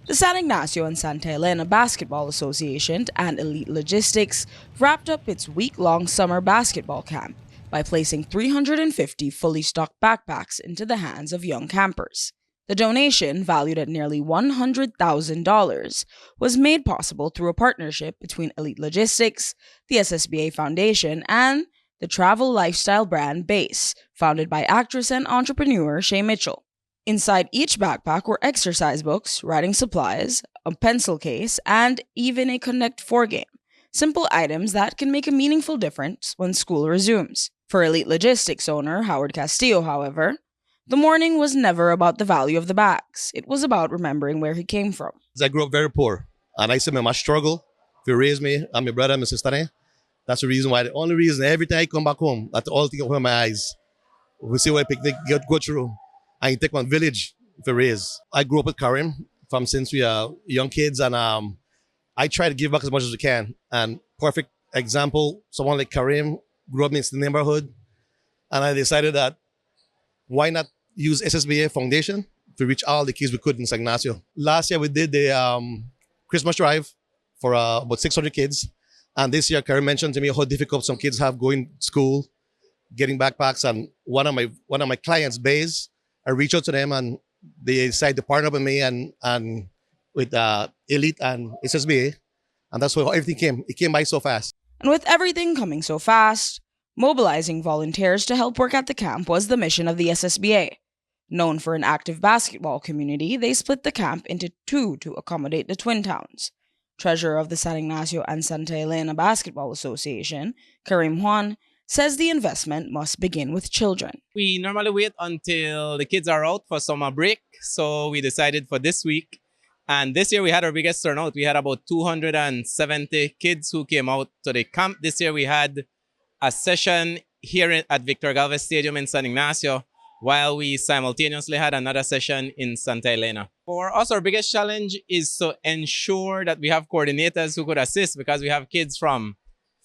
The San Ignacio and Santa Elena Basketball Association and Elite Logistics wrapped up its week-long summer basketball camp by placing 350 fully stocked backpacks into the hands of young campers. The donation, valued at nearly $100,000, was made possible through a partnership between Elite Logistics, the SSBA Foundation, and the travel lifestyle brand Base, founded by actress and entrepreneur Shay Mitchell. Inside each backpack were exercise books, writing supplies, a pencil case, and even a Connect 4 game. Simple items that can make a meaningful difference when school resumes. For Elite Logistics owner Howard Castillo, however, the morning was never about the value of the bags. It was about remembering where he came from. I grew up very poor, and I see my struggle to raise me and my brother and my sister. That's the reason why. The only reason every time I come back home, that's all thing open my eyes. We see what I go through. I take one village to raise. I grew up with Karim from since we are young kids, and I try to give back as much as we can. And perfect example, someone like Karim grew up in the neighborhood, and I decided that why not use SSBA Foundation to reach all the kids we could in San Ignacio. Last year we did the Christmas drive for about 600 kids, and this year Karim mentioned to me how difficult some kids have going to school, getting backpacks, and one of my clients, Bays, I reached out to them and they decided to partner with me and with Elite and SSBA, and that's how everything came. It came by so fast. And with everything coming so fast, mobilizing volunteers to help work at the camp was the mission of the SSBA. Known for an active basketball community, they split the camp into two to accommodate the twin towns. Treasurer of the San Ignacio and Santa Elena Basketball Association, Karim Juan, says the investment must begin with children. We normally wait until the kids are out for summer break, so we decided for this week. And this year we had our biggest turnout. We had about 270 kids who came out to the camp. This year we had a session here at Victor Galvez Stadium in San Ignacio, while we simultaneously had another session in Santa Elena. For us, our biggest challenge is to ensure that we have coordinators who could assist, because we have kids from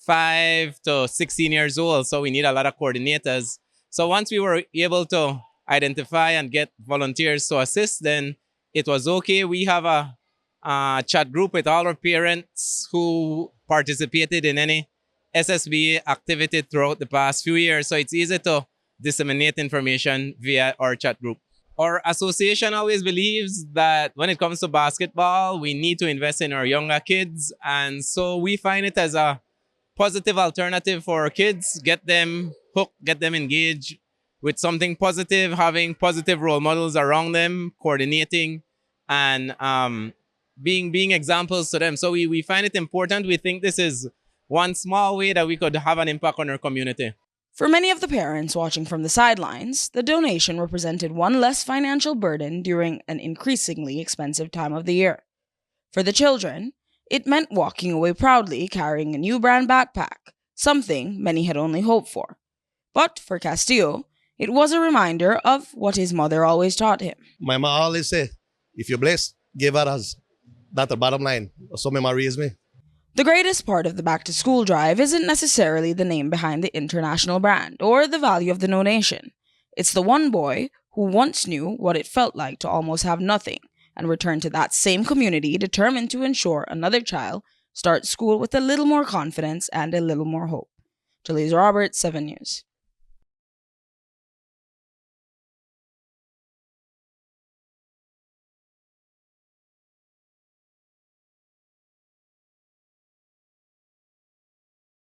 5 to 16 years old, so we need a lot of coordinators. So once we were able to identify and get volunteers to assist, then it was okay. We have a chat group with all our parents who participated in any SSBA activity throughout the past few years, so it's easy to disseminate information via our chat group. Our association always believes that when it comes to basketball, we need to invest in our younger kids, and so we find it as a positive alternative for our kids, get them hooked, get them engaged with something positive, having positive role models around them, coordinating, and being examples to them. So we find it important. We think this is one small way that we could have an impact on our community. For many of the parents watching from the sidelines, the donation represented one less financial burden during an increasingly expensive time of the year. For the children, it meant walking away proudly carrying a new brand backpack, something many had only hoped for. But for Castillo, it was a reminder of what his mother always taught him. My mom always say, if you're blessed, give others. That's the bottom line. So my mom raised me. The greatest part of the back-to-school drive isn't necessarily the name behind the international brand or the value of the donation. It's the one boy who once knew what it felt like to almost have nothing and return to that same community determined to ensure another child starts school with a little more confidence and a little more hope. Jalise Roberts, 7 News.